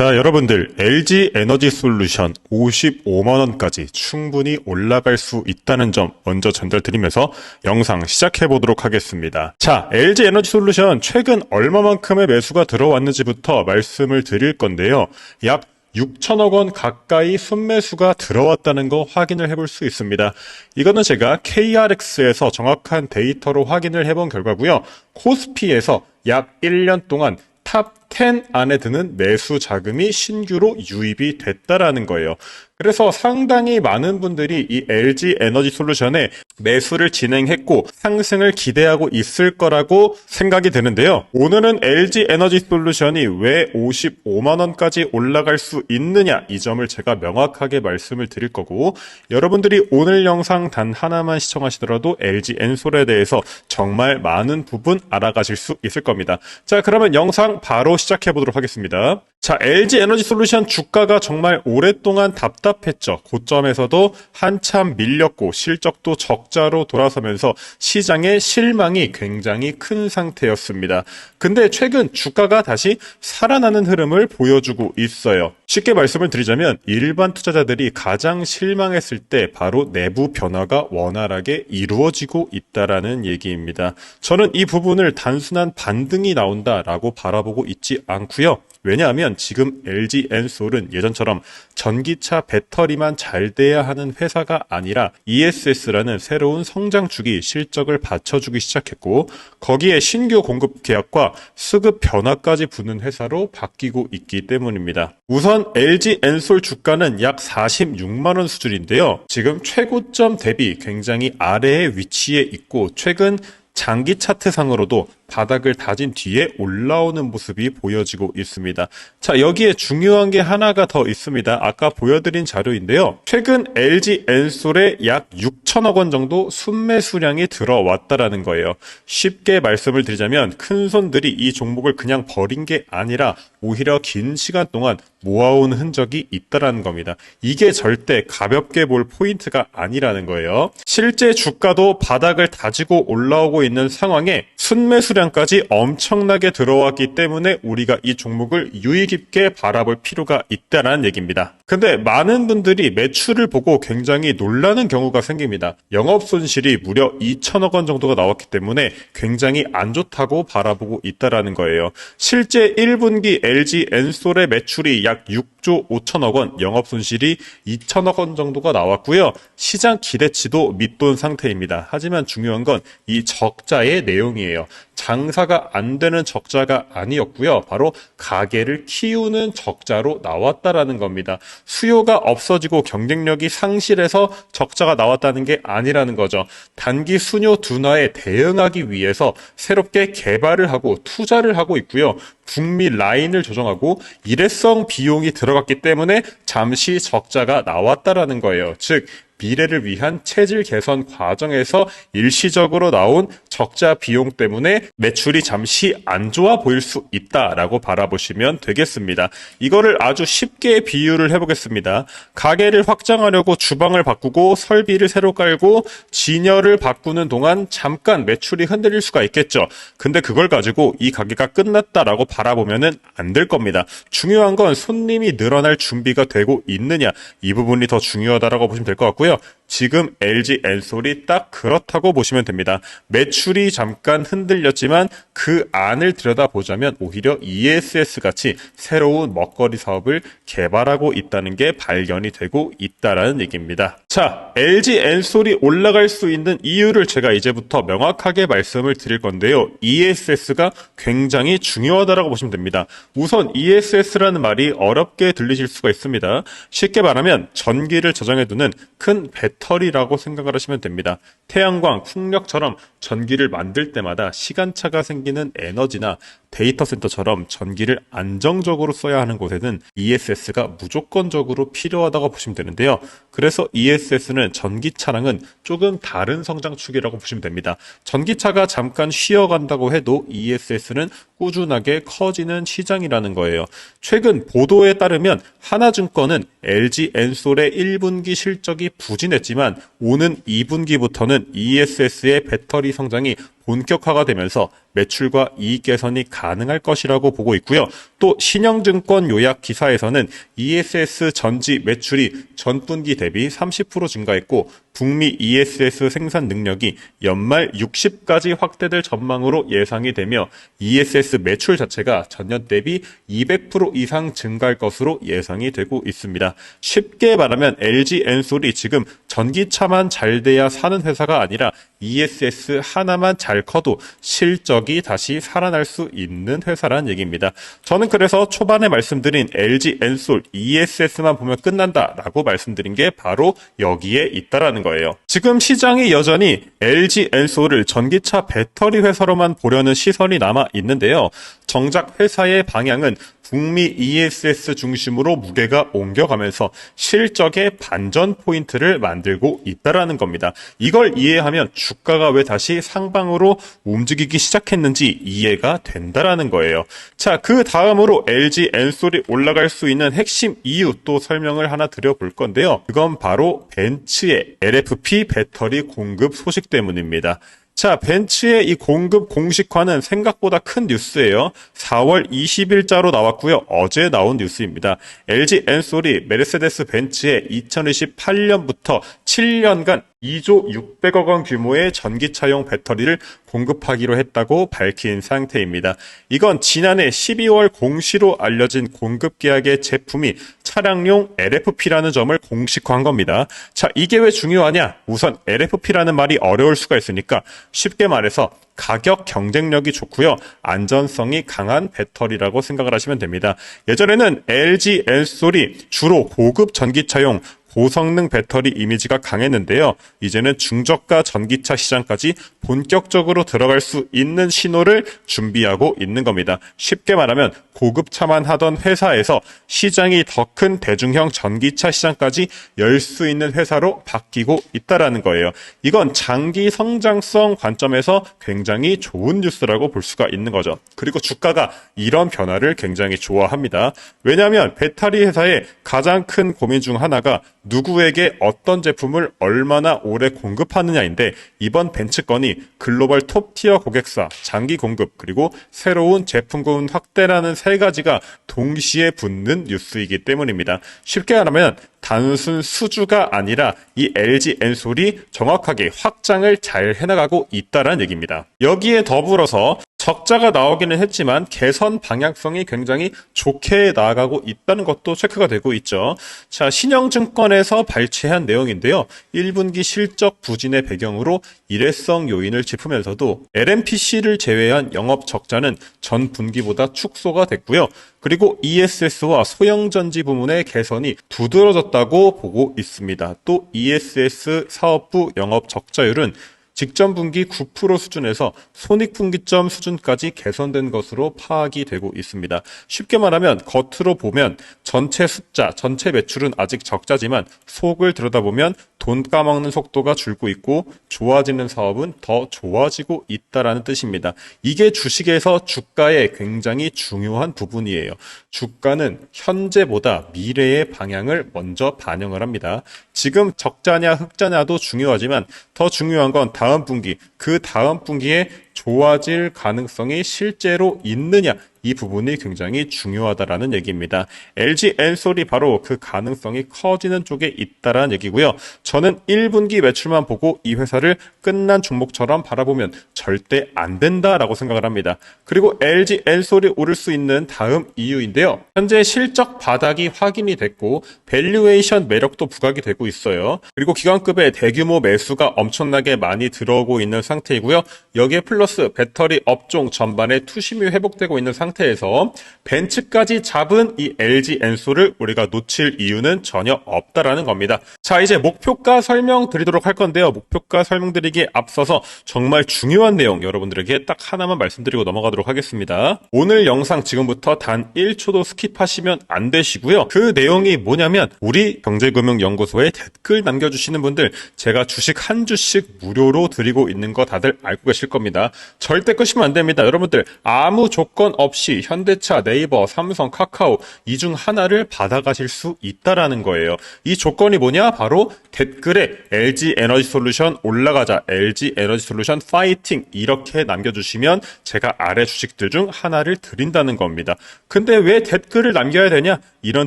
자, 여러분들 LG 에너지 솔루션 55만원까지 충분히 올라갈 수 있다는 점 먼저 전달드리면서 영상 시작해 보도록 하겠습니다. 자, LG 에너지 솔루션 최근 얼마만큼의 매수가 들어왔는지부터 말씀을 드릴 건데요. 약 6천억 원 가까이 순매수가 들어왔다는 거 확인을 해볼 수 있습니다. 이거는 제가 KRX에서 정확한 데이터로 확인을 해본 결과고요. 코스피에서 약 1년 동안 탑 10 안에 드는 매수 자금이 신규로 유입이 됐다라는 거예요. 그래서 상당히 많은 분들이 이 LG 에너지 솔루션에 매수를 진행했고 상승을 기대하고 있을 거라고 생각이 드는데요. 오늘은 LG 에너지 솔루션이 왜 55만원까지 올라갈 수 있느냐, 이 점을 제가 명확하게 말씀을 드릴 거고, 여러분들이 오늘 영상 단 하나만 시청하시더라도 LG 엔솔에 대해서 정말 많은 부분 알아가실 수 있을 겁니다. 자, 그러면 영상 바로 시작해 보도록 하겠습니다. 자, LG 에너지 솔루션 주가가 정말 오랫동안 답답했죠. 고점에서도 한참 밀렸고 실적도 적자로 돌아서면서 시장의 실망이 굉장히 큰 상태였습니다. 근데 최근 주가가 다시 살아나는 흐름을 보여주고 있어요. 쉽게 말씀을 드리자면 일반 투자자들이 가장 실망했을 때 바로 내부 변화가 원활하게 이루어지고 있다라는 얘기입니다. 저는 이 부분을 단순한 반등이 나온다라고 바라보고 있지 않고요. 왜냐하면 지금 LG 엔솔은 예전처럼 전기차 배터리만 잘 돼야 하는 회사가 아니라 ESS라는 새로운 성장축이 실적을 받쳐주기 시작했고, 거기에 신규 공급 계약과 수급 변화까지 붙는 회사로 바뀌고 있기 때문입니다. 우선 LG 엔솔 주가는 약 46만원 수준인데요. 지금 최고점 대비 굉장히 아래에 위치해 있고, 최근 장기 차트상으로도 바닥을 다진 뒤에 올라오는 모습이 보여지고 있습니다. 자, 여기에 중요한 게 하나가 더 있습니다. 아까 보여드린 자료인데요. 최근 LG 엔솔에 약 6천억 원 정도 순매수량이 들어왔다라는 거예요. 쉽게 말씀을 드리자면 큰 손들이 이 종목을 그냥 버린 게 아니라 오히려 긴 시간 동안 모아온 흔적이 있다라는 겁니다. 이게 절대 가볍게 볼 포인트가 아니라는 거예요. 실제 주가도 바닥을 다지고 올라오고 있는 상황에 순매수량까지 엄청나게 들어왔기 때문에 우리가 이 종목을 유의 깊게 바라볼 필요가 있다는 얘기입니다. 근데 많은 분들이 매출을 보고 굉장히 놀라는 경우가 생깁니다. 영업손실이 무려 2천억 원 정도가 나왔기 때문에 굉장히 안 좋다고 바라보고 있다는 거예요. 실제 1분기 LG 엔솔의 매출이 약 6조 5천억 원, 영업손실이 2천억 원 정도가 나왔고요. 시장 기대치도 밑돈 상태입니다. 하지만 중요한 건 이 적자의 내용이에요. 장사가 안 되는 적자가 아니었고요. 바로 가게를 키우는 적자로 나왔다라는 겁니다. 수요가 없어지고 경쟁력이 상실해서 적자가 나왔다는 게 아니라는 거죠. 단기 수요 둔화에 대응하기 위해서 새롭게 개발을 하고 투자를 하고 있고요. 북미 라인을 조정하고 일회성 비용이 들어갔기 때문에 잠시 적자가 나왔다라는 거예요. 즉, 미래를 위한 체질 개선 과정에서 일시적으로 나온 적자 비용 때문에 매출이 잠시 안 좋아 보일 수 있다라고 바라보시면 되겠습니다. 이거를 아주 쉽게 비유를 해보겠습니다. 가게를 확장하려고 주방을 바꾸고 설비를 새로 깔고 진열을 바꾸는 동안 잠깐 매출이 흔들릴 수가 있겠죠. 근데 그걸 가지고 이 가게가 끝났다라고 바라보면은 안 될 겁니다. 중요한 건 손님이 늘어날 준비가 되고 있느냐, 이 부분이 더 중요하다라고 보시면 될 것 같고요. 지금 LG 엔솔이 딱 그렇다고 보시면 됩니다. 매출이 잠깐 흔들렸지만 그 안을 들여다보자면 오히려 ESS 같이 새로운 먹거리 사업을 개발하고 있다는 게 발견이 되고 있다라는 얘기입니다. 자, LG 엔솔이 올라갈 수 있는 이유를 제가 이제부터 명확하게 말씀을 드릴 건데요. ESS가 굉장히 중요하다라고 보시면 됩니다. 우선 ESS라는 말이 어렵게 들리실 수가 있습니다. 쉽게 말하면 전기를 저장해두는 큰 배터리라고 생각을 하시면 됩니다. 태양광, 풍력처럼 전기를 만들 때마다 시간차가 생기는 에너지나 데이터 센터처럼 전기를 안정적으로 써야 하는 곳에는 ESS가 무조건적으로 필요하다고 보시면 되는데요. 그래서 ESS는 전기차랑은 조금 다른 성장축이라고 보시면 됩니다. 전기차가 잠깐 쉬어간다고 해도 ESS는 꾸준하게 커지는 시장이라는 거예요. 최근 보도에 따르면 하나증권은 LG 엔솔의 1분기 실적이 부진했지만 오는 2분기부터는 ESS의 배터리 성장이 본격화가 되면서 매출과 이익 개선이 가능할 것이라고 보고 있고요. 또 신영증권 요약 기사에서는 ESS 전지 매출이 전분기 대비 30% 증가했고 북미 ESS 생산 능력이 연말 60까지 확대될 전망으로 예상이 되며 ESS 매출 자체가 전년 대비 200% 이상 증가할 것으로 예상이 되고 있습니다. 쉽게 말하면 LG 엔솔이 지금 전기차만 잘 돼야 사는 회사가 아니라 ESS 하나만 잘 커도 실적이 다시 살아날 수 있는 회사란 얘기입니다. 저는 그래서 초반에 말씀드린 LG 엔솔 ESS만 보면 끝난다라고 말씀드린 게 바로 여기에 있다라는 거예요. 지금 시장이 여전히 LG 엔솔을 전기차 배터리 회사로만 보려는 시선이 남아 있는데요. 정작 회사의 방향은 북미 ESS 중심으로 무게가 옮겨가면서 실적의 반전 포인트를 만들고 있다라는 겁니다. 이걸 이해하면 주가가 왜 다시 상방으로 움직이기 시작했는지 이해가 된다라는 거예요. 자, 그 다음으로 LG 엔솔이 올라갈 수 있는 핵심 이유 또 설명을 하나 드려볼 건데요. 그건 바로 벤츠의 LFP 배터리 공급 소식 때문입니다. 자, 벤츠의 이 공급 공식화는 생각보다 큰 뉴스예요. 4월 20일자로 나왔고요. 어제 나온 뉴스입니다. LG 엔솔이 메르세데스 벤츠의 2028년부터 7년간 2조 600억 원 규모의 전기차용 배터리를 공급하기로 했다고 밝힌 상태입니다. 이건 지난해 12월 공시로 알려진 공급 계약의 제품이 차량용 LFP라는 점을 공식화한 겁니다. 자, 이게 왜 중요하냐? 우선 LFP라는 말이 어려울 수가 있으니까 쉽게 말해서 가격 경쟁력이 좋고요. 안전성이 강한 배터리라고 생각을 하시면 됩니다. 예전에는 LG 엔솔이 주로 고급 전기차용 고성능 배터리 이미지가 강했는데요. 이제는 중저가 전기차 시장까지 본격적으로 들어갈 수 있는 신호를 준비하고 있는 겁니다. 쉽게 말하면 고급차만 하던 회사에서 시장이 더 큰 대중형 전기차 시장까지 열 수 있는 회사로 바뀌고 있다라는 거예요. 이건 장기 성장성 관점에서 굉장히 좋은 뉴스라고 볼 수가 있는 거죠. 그리고 주가가 이런 변화를 굉장히 좋아합니다. 왜냐하면 배터리 회사의 가장 큰 고민 중 하나가 누구에게 어떤 제품을 얼마나 오래 공급하느냐인데 이번 벤츠 건이 글로벌 톱티어 고객사, 장기 공급, 그리고 새로운 제품군 확대라는 세 가지가 동시에 붙는 뉴스이기 때문입니다. 쉽게 말하면 단순 수주가 아니라 이 LG 엔솔이 정확하게 확장을 잘 해나가고 있다는 얘기입니다. 여기에 더불어서 적자가 나오기는 했지만 개선 방향성이 굉장히 좋게 나아가고 있다는 것도 체크가 되고 있죠. 자, 신영증권에서 발췌한 내용인데요. 1분기 실적 부진의 배경으로 일회성 요인을 짚으면서도 LMPC를 제외한 영업 적자는 전 분기보다 축소가 됐고요. 그리고 ESS와 소형전지 부문의 개선이 두드러졌다고 보고 있습니다. 또 ESS 사업부 영업 적자율은 직전 분기 9% 수준에서 손익분기점 수준까지 개선된 것으로 파악이 되고 있습니다. 쉽게 말하면 겉으로 보면 전체 숫자, 전체 매출은 아직 적자지만 속을 들여다보면 돈 까먹는 속도가 줄고 있고 좋아지는 사업은 더 좋아지고 있다라는 뜻입니다. 이게 주식에서 주가의 굉장히 중요한 부분이에요. 주가는 현재보다 미래의 방향을 먼저 반영을 합니다. 지금 적자냐 흑자냐도 중요하지만 더 중요한 건 다음 분기, 그 다음 분기에 좋아질 가능성이 실제로 있느냐, 이 부분이 굉장히 중요하다라는 얘기입니다. LG 엔솔이 바로 그 가능성이 커지는 쪽에 있다라는 얘기고요. 저는 1분기 매출만 보고 이 회사를 끝난 종목처럼 바라보면 절대 안 된다라고 생각을 합니다. 그리고 LG 엔솔이 오를 수 있는 다음 이유인데요. 현재 실적 바닥이 확인이 됐고 밸류에이션 매력도 부각이 되고 있어요. 그리고 기관급의 대규모 매수가 엄청나게 많이 들어오고 있는 상태이고요. 여기에 플러스 배터리 업종 전반에 투심이 회복되고 있는 상태에서 벤츠까지 잡은 이 LG 엔솔을 우리가 놓칠 이유는 전혀 없다라는 겁니다. 자, 이제 목표가 설명드리도록 할 건데요. 목표가 설명드리기에 앞서서 정말 중요한 내용 여러분들에게 딱 하나만 말씀드리고 넘어가도록 하겠습니다. 오늘 영상 지금부터 단 1초도 스킵하시면 안 되시고요. 그 내용이 뭐냐면 우리 경제금융연구소에 댓글 남겨주시는 분들 제가 주식 한 주씩 무료로 드리고 있는 거 다들 알고 계실 겁니다. 되겠습니다. 절대 끄시면 안 됩니다. 여러분들 아무 조건 없이 현대차, 네이버, 삼성, 카카오 이 중 하나를 받아가실 수 있다라는 거예요. 이 조건이 뭐냐? 바로 댓글에 LG 에너지솔루션 올라가자, LG 에너지솔루션 파이팅 이렇게 남겨주시면 제가 아래 주식들 중 하나를 드린다는 겁니다. 근데 왜 댓글을 남겨야 되냐? 이런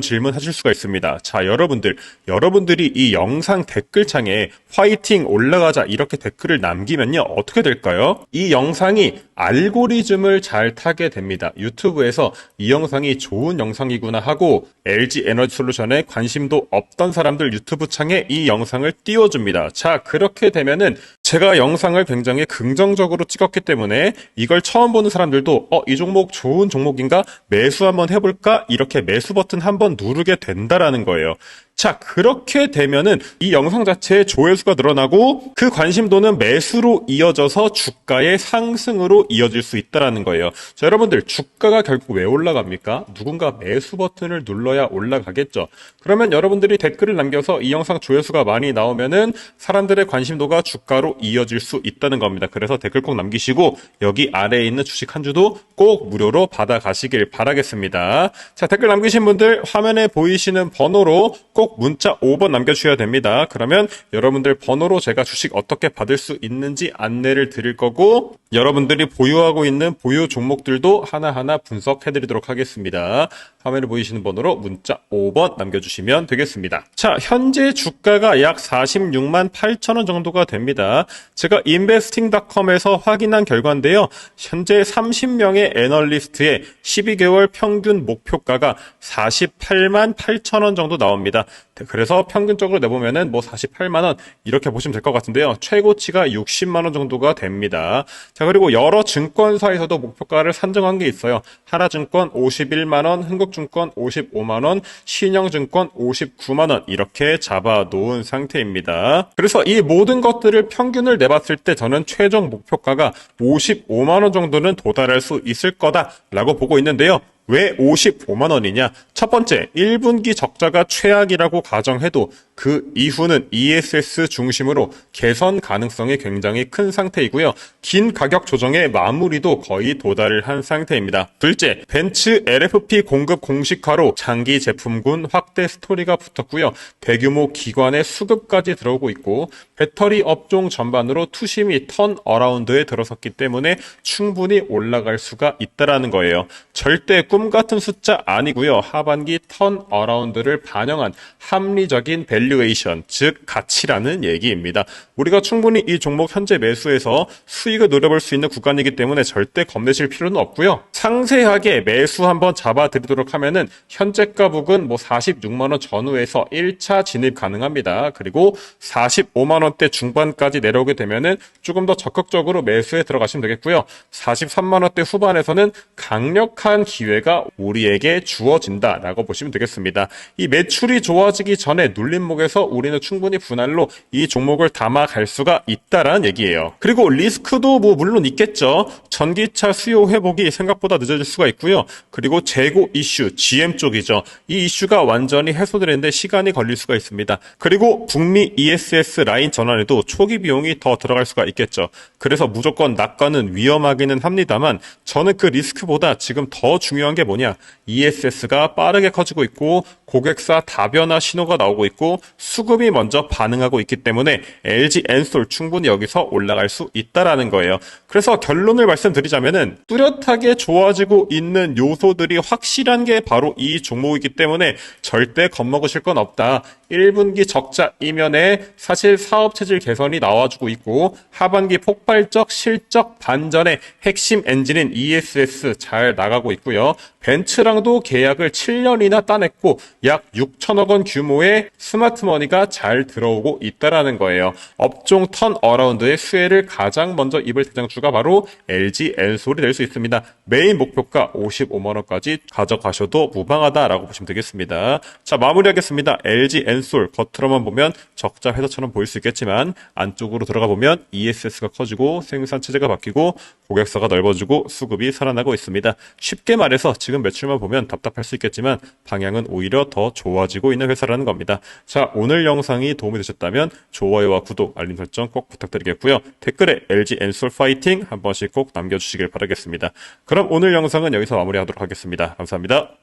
질문 하실 수가 있습니다. 자, 여러분들이 이 영상 댓글창에 화이팅 올라가자 이렇게 댓글을 남기면요 어떻게 될까요? 이 영상이 알고리즘을 잘 타게 됩니다. 유튜브에서 이 영상이 좋은 영상이구나 하고 LG 에너지솔루션에 관심도 없던 사람들 유튜브 창에 이 영상을 띄워줍니다. 자, 그렇게 되면은 제가 영상을 굉장히 긍정적으로 찍었기 때문에 이걸 처음 보는 사람들도 이 종목 좋은 종목인가? 매수 한번 해볼까? 이렇게 매수 버튼 한번 누르게 된다라는 거예요. 자, 그렇게 되면은 이 영상 자체의 조회수가 늘어나고 그 관심도는 매수로 이어져서 주가의 상승으로 이어질 수 있다라는 거예요. 자, 여러분들 주가가 결국 왜 올라갑니까? 누군가 매수 버튼을 눌러야 올라가겠죠. 그러면 여러분들이 댓글을 남겨서 이 영상 조회수가 많이 나오면은 사람들의 관심도가 주가로 이어질 수 있다는 겁니다. 그래서 댓글 꼭 남기시고 여기 아래에 있는 주식 한 주도 꼭 무료로 받아가시길 바라겠습니다. 자, 댓글 남기신 분들 화면에 보이시는 번호로 꼭 문자 5번 남겨주셔야 됩니다. 그러면 여러분들 번호로 제가 주식 어떻게 받을 수 있는지 안내를 드릴 거고 여러분들이 보유하고 있는 보유 종목들도 하나하나 분석해드리도록 하겠습니다. 화면에 보이시는 번호로 문자 5번 남겨주시면 되겠습니다. 자, 현재 주가가 약 46만 8천 원 정도가 됩니다. 제가 investing.com에서 확인한 결과인데요. 현재 30명의 애널리스트의 12개월 평균 목표가가 48만 8천 원 정도 나옵니다. 그래서 평균적으로 내보면은 48만 원 이렇게 보시면 될 것 같은데요. 최고치가 60만 원 정도가 됩니다. 자, 그리고 여러 증권사에서도 목표가를 산정한 게 있어요. 하나증권 51만 원, 흥국증권 55만 원, 신영증권 59만 원 이렇게 잡아 놓은 상태입니다. 그래서 이 모든 것들을 평균을 내봤을 때 저는 최종 목표가가 55만 원 정도는 도달할 수 있을 거다라고 보고 있는데요. 왜 55만 원이냐? 첫 번째, 1분기 적자가 최악이라고 가정해도 그 이후는 ESS 중심으로 개선 가능성이 굉장히 큰 상태이고요. 긴 가격 조정의 마무리도 거의 도달을 한 상태입니다. 둘째, 벤츠 LFP 공급 공식화로 장기 제품군 확대 스토리가 붙었고요. 대규모 기관의 수급까지 들어오고 있고 배터리 업종 전반으로 투심이 턴 어라운드에 들어섰기 때문에 충분히 올라갈 수가 있다라는 거예요. 절대 꿈 같은 숫자 아니고요. 하반기 턴 어라운드를 반영한 합리적인 밸류에이션, 즉 가치라는 얘기입니다. 우리가 충분히 이 종목 현재 매수해서 수익을 노려볼 수 있는 구간이기 때문에 절대 겁내실 필요는 없고요. 상세하게 매수 한번 잡아드리도록 하면은 현재가 부근 46만 원 전후에서 1차 진입 가능합니다. 그리고 45만 원대 중반까지 내려오게 되면은 조금 더 적극적으로 매수에 들어가시면 되겠고요. 43만 원대 후반에서는 강력한 기회가 우리에게 주어진다라고 보시면 되겠습니다. 이 매출이 좋아지기 전에 눌림목에서 우리는 충분히 분할로 이 종목을 담아갈 수가 있다라는 얘기예요. 그리고 리스크도 물론 있겠죠. 전기차 수요 회복이 생각보다 늦어질 수가 있고요. 그리고 재고 이슈, GM 쪽이죠. 이 이슈가 완전히 해소되는데 시간이 걸릴 수가 있습니다. 그리고 북미 ESS 라인 전환에도 초기 비용이 더 들어갈 수가 있겠죠. 그래서 무조건 낙관은 위험하기는 합니다만 저는 그 리스크보다 지금 더 중요한 게 뭐냐? ESS가 빠르게 커지고 있고 고객사 다변화 신호가 나오고 있고 수급이 먼저 반응하고 있기 때문에 LG 엔솔 충분히 여기서 올라갈 수 있다라는 거예요. 그래서 결론을 말씀드리자면은 뚜렷하게 좋아지고 있는 요소들이 확실한 게 바로 이 종목이기 때문에 절대 겁먹으실 건 없다. 1분기 적자 이면에 사실 사업 체질 개선이 나와주고 있고 하반기 폭발적 실적 반전의 핵심 엔진인 ESS 잘 나가고 있고요. 벤츠랑도 계약을 7년이나 따냈고 약 6천억 원 규모의 스마트머니가 잘 들어오고 있다라는 거예요. 업종 턴 어라운드의 수혜를 가장 먼저 입을 대장주가 바로 LG 엔솔이 될 수 있습니다. 메인 목표가 55만 원까지 가져가셔도 무방하다라고 보시면 되겠습니다. 자, 마무리하겠습니다. LG 엔솔 엔솔 겉으로만 보면 적자 회사처럼 보일 수 있겠지만 안쪽으로 들어가 보면 ESS가 커지고 생산 체제가 바뀌고 고객사가 넓어지고 수급이 살아나고 있습니다. 쉽게 말해서 지금 매출만 보면 답답할 수 있겠지만 방향은 오히려 더 좋아지고 있는 회사라는 겁니다. 자, 오늘 영상이 도움이 되셨다면 좋아요와 구독, 알림 설정 꼭 부탁드리겠고요. 댓글에 LG 엔솔 파이팅 한 번씩 꼭 남겨주시길 바라겠습니다. 그럼 오늘 영상은 여기서 마무리하도록 하겠습니다. 감사합니다.